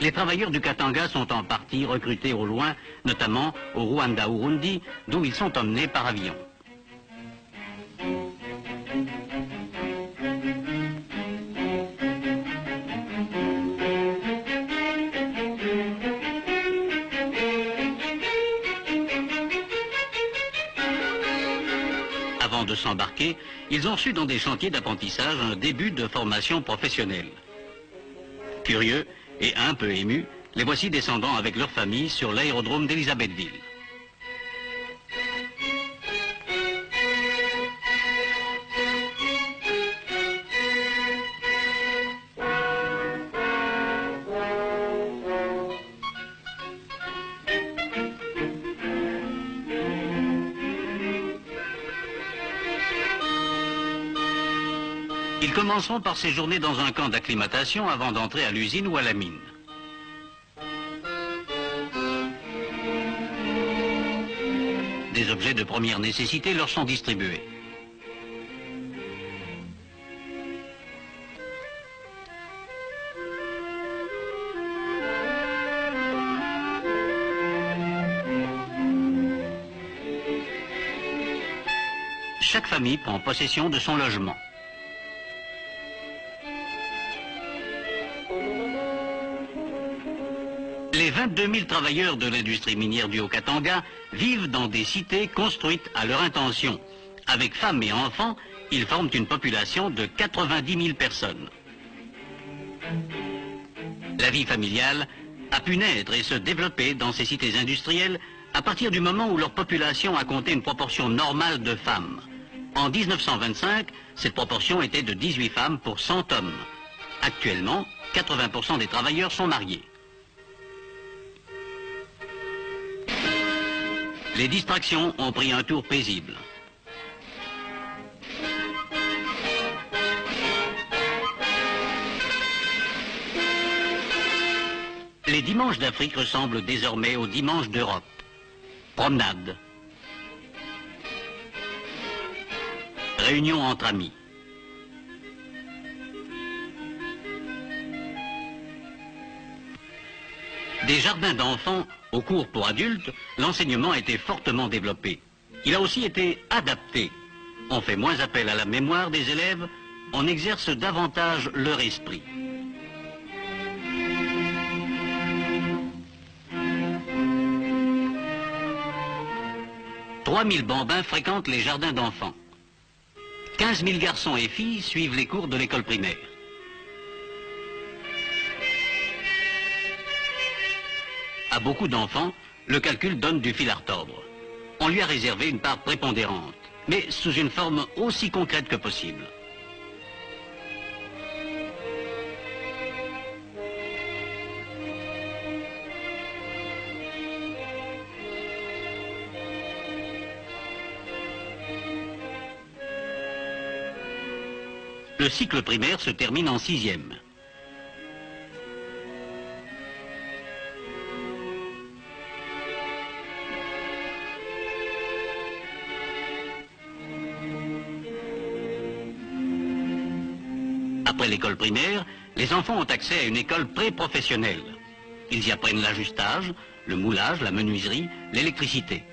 Les travailleurs du Katanga sont en partie recrutés au loin, notamment au Rwanda-Urundi, d'où ils sont emmenés par avion. Avant de s'embarquer, ils ont reçu dans des chantiers d'apprentissage un début de formation professionnelle. Curieux et un peu émus, les voici descendant avec leur famille sur l'aérodrome d'Elisabethville. Ils commenceront par séjourner dans un camp d'acclimatation avant d'entrer à l'usine ou à la mine. Des objets de première nécessité leur sont distribués. Chaque famille prend possession de son logement. Les 22 000 travailleurs de l'industrie minière du Haut-Katanga vivent dans des cités construites à leur intention. Avec femmes et enfants, ils forment une population de 90 000 personnes. La vie familiale a pu naître et se développer dans ces cités industrielles à partir du moment où leur population a compté une proportion normale de femmes. En 1925, cette proportion était de 18 femmes pour 100 hommes. Actuellement, 80% des travailleurs sont mariés. Les distractions ont pris un tour paisible. Les dimanches d'Afrique ressemblent désormais aux dimanches d'Europe. Promenade. Réunion entre amis. Des jardins d'enfants au cours pour adultes, l'enseignement a été fortement développé. Il a aussi été adapté. On fait moins appel à la mémoire des élèves, on exerce davantage leur esprit. « 3000 bambins fréquentent les jardins d'enfants. 15 000 garçons et filles suivent les cours de l'école primaire. À beaucoup d'enfants, le calcul donne du fil à retordre. On lui a réservé une part prépondérante, mais sous une forme aussi concrète que possible. Le cycle primaire se termine en 6e. Après l'école primaire, les enfants ont accès à une école pré-professionnelle. Ils y apprennent l'ajustage, le moulage, la menuiserie, l'électricité.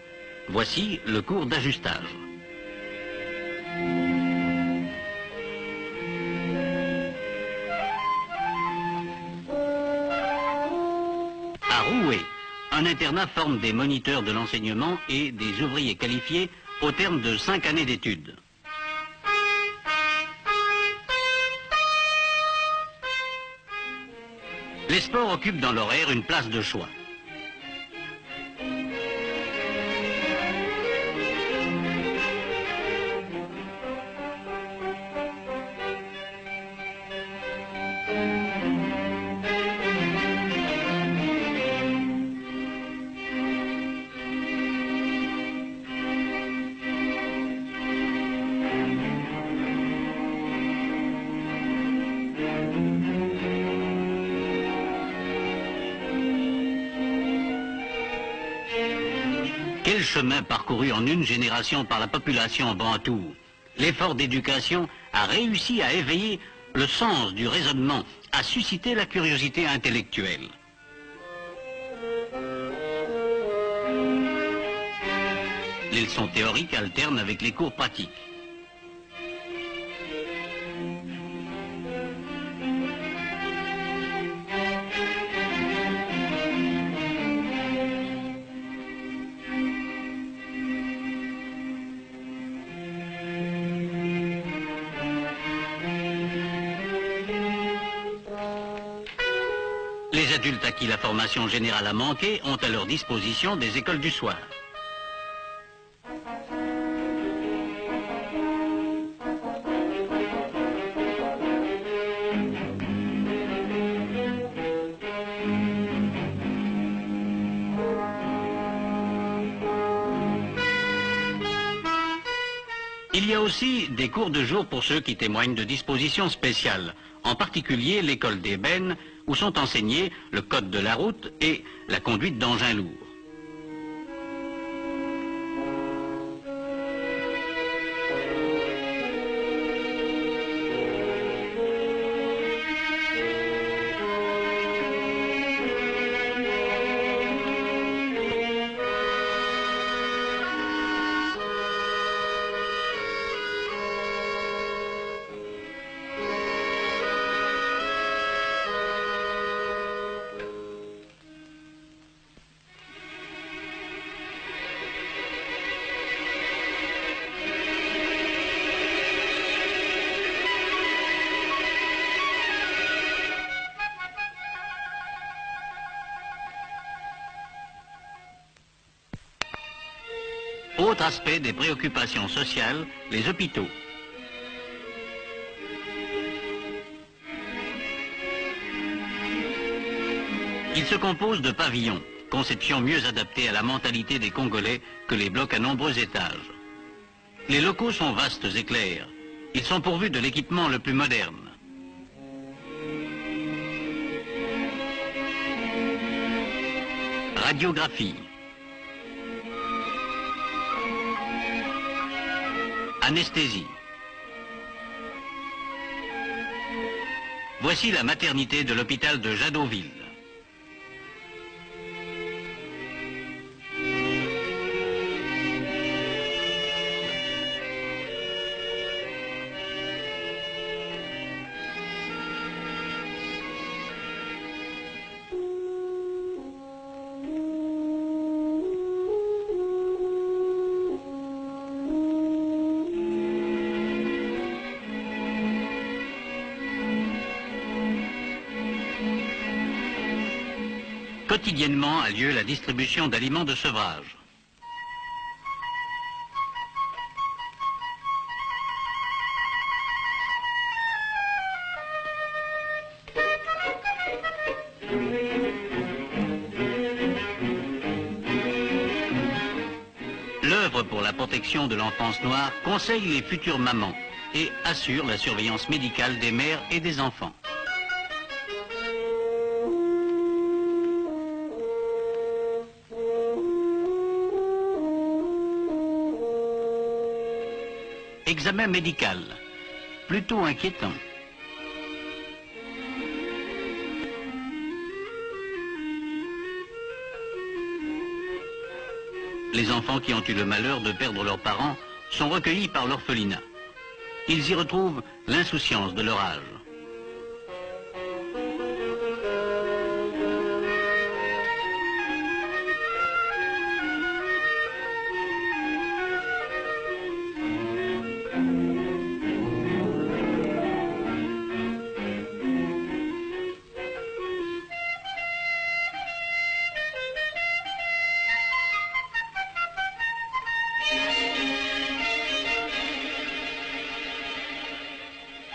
Voici le cours d'ajustage. À Roué, un internat forme des moniteurs de l'enseignement et des ouvriers qualifiés au terme de 5 années d'études. Les sports occupent dans l'horaire une place de choix. Quel chemin parcouru en une génération par la population bantoue. L'effort d'éducation a réussi à éveiller le sens du raisonnement, à susciter la curiosité intellectuelle. Les leçons théoriques alternent avec les cours pratiques. Les adultes à qui la formation générale a manqué ont à leur disposition des écoles du soir. Il y a aussi des cours de jour pour ceux qui témoignent de dispositions spéciales, en particulier l'école d'ébène, où sont enseignés le code de la route et la conduite d'engins lourds. Autre aspect des préoccupations sociales, les hôpitaux. Ils se composent de pavillons, conception mieux adaptée à la mentalité des Congolais que les blocs à nombreux étages. Les locaux sont vastes et clairs. Ils sont pourvus de l'équipement le plus moderne. Radiographie. Anesthésie. Voici la maternité de l'hôpital de Jadotville. Quotidiennement a lieu la distribution d'aliments de sevrage. L'œuvre pour la protection de l'enfance noire conseille les futures mamans et assure la surveillance médicale des mères et des enfants. Examen médical, plutôt inquiétant. Les enfants qui ont eu le malheur de perdre leurs parents sont recueillis par l'orphelinat. Ils y retrouvent l'insouciance de leur âge.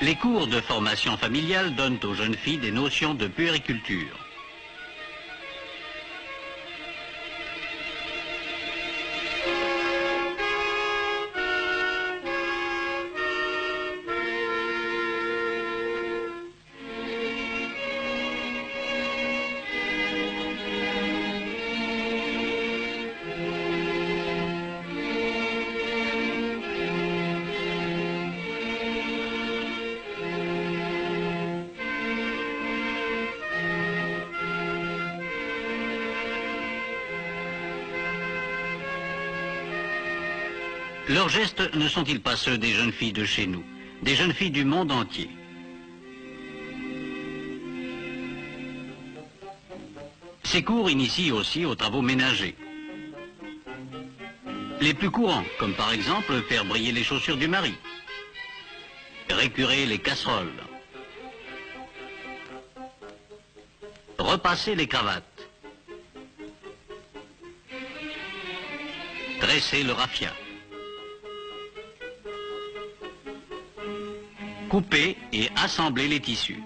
Les cours de formation familiale donnent aux jeunes filles des notions de puériculture. Leurs gestes ne sont-ils pas ceux des jeunes filles de chez nous, des jeunes filles du monde entier? Ces cours initient aussi aux travaux ménagers. Les plus courants, comme par exemple faire briller les chaussures du mari, récurer les casseroles, repasser les cravates, dresser le raffia, couper et assembler les tissus.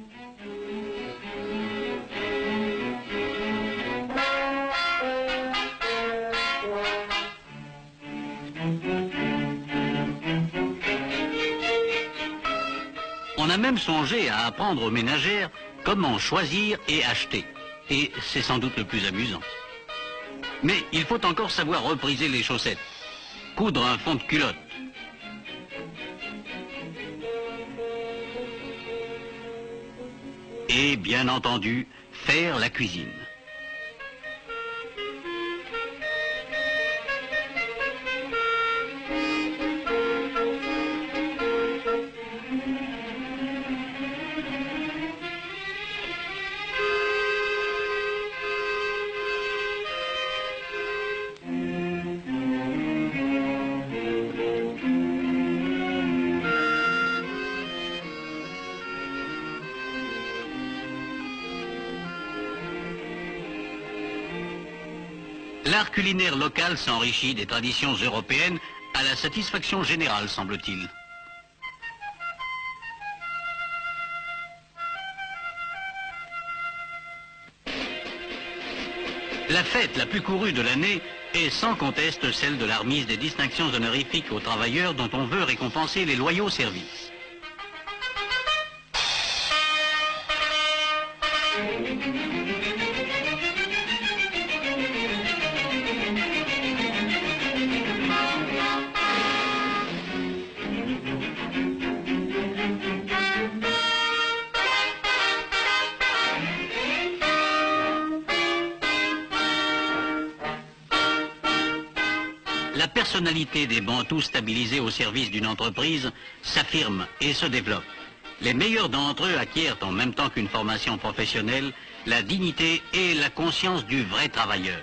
On a même songé à apprendre aux ménagères comment choisir et acheter. Et c'est sans doute le plus amusant. Mais il faut encore savoir repriser les chaussettes, coudre un fond de culotte, et bien entendu, faire la cuisine. L'art culinaire local s'enrichit des traditions européennes à la satisfaction générale, semble-t-il. La fête la plus courue de l'année est sans conteste celle de la remise des distinctions honorifiques aux travailleurs dont on veut récompenser les loyaux services. La personnalité des Bantous stabilisés au service d'une entreprise s'affirme et se développe. Les meilleurs d'entre eux acquièrent en même temps qu'une formation professionnelle la dignité et la conscience du vrai travailleur.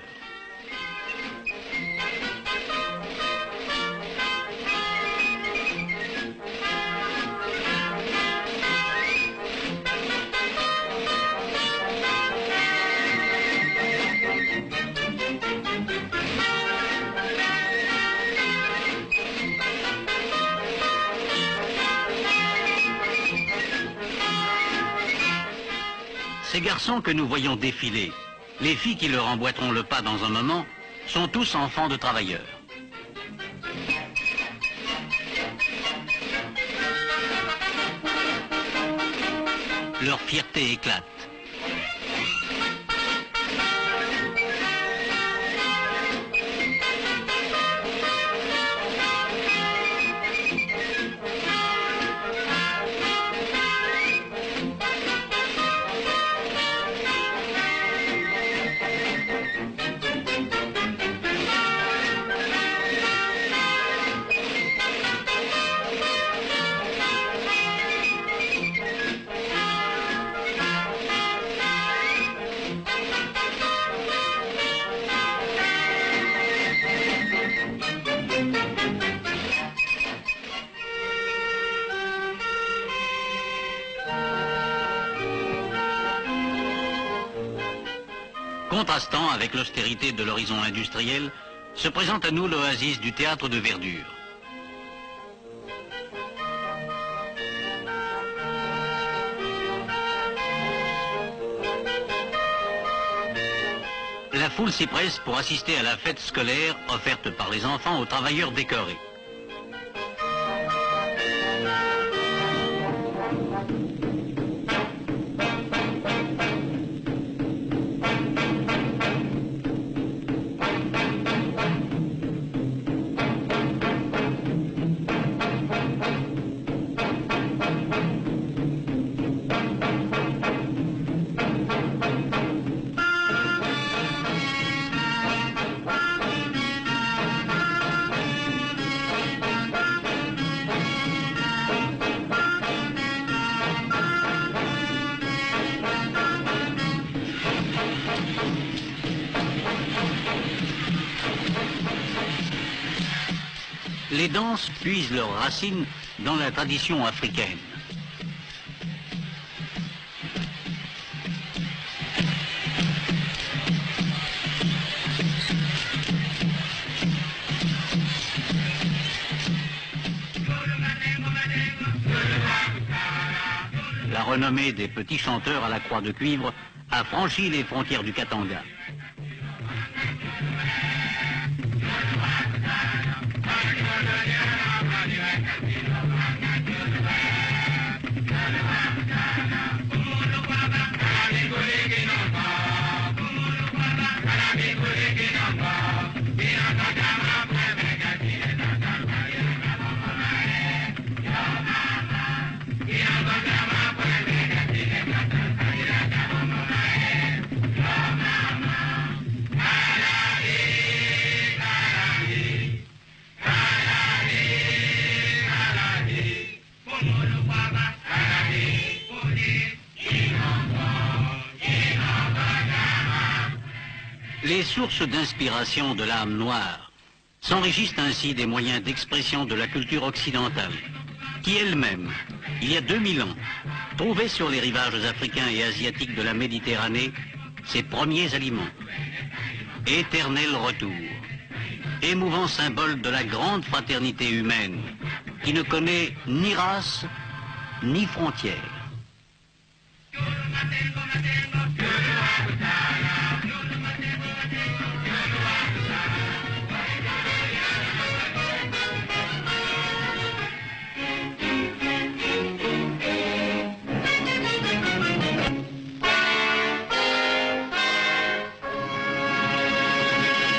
Ces garçons que nous voyons défiler, les filles qui leur emboîteront le pas dans un moment, sont tous enfants de travailleurs. Leur fierté éclate. Contrastant avec l'austérité de l'horizon industriel, se présente à nous l'oasis du théâtre de verdure. La foule s'y presse pour assister à la fête scolaire offerte par les enfants aux travailleurs décorés. Les danses puisent leurs racines dans la tradition africaine. La renommée des petits chanteurs à la croix de cuivre a franchi les frontières du Katanga. Les sources d'inspiration de l'âme noire s'enrichissent ainsi des moyens d'expression de la culture occidentale, qui elle-même, il y a 2000 ans, trouvait sur les rivages africains et asiatiques de la Méditerranée ses premiers aliments. Éternel retour, émouvant symbole de la grande fraternité humaine, qui ne connaît ni race, ni frontières.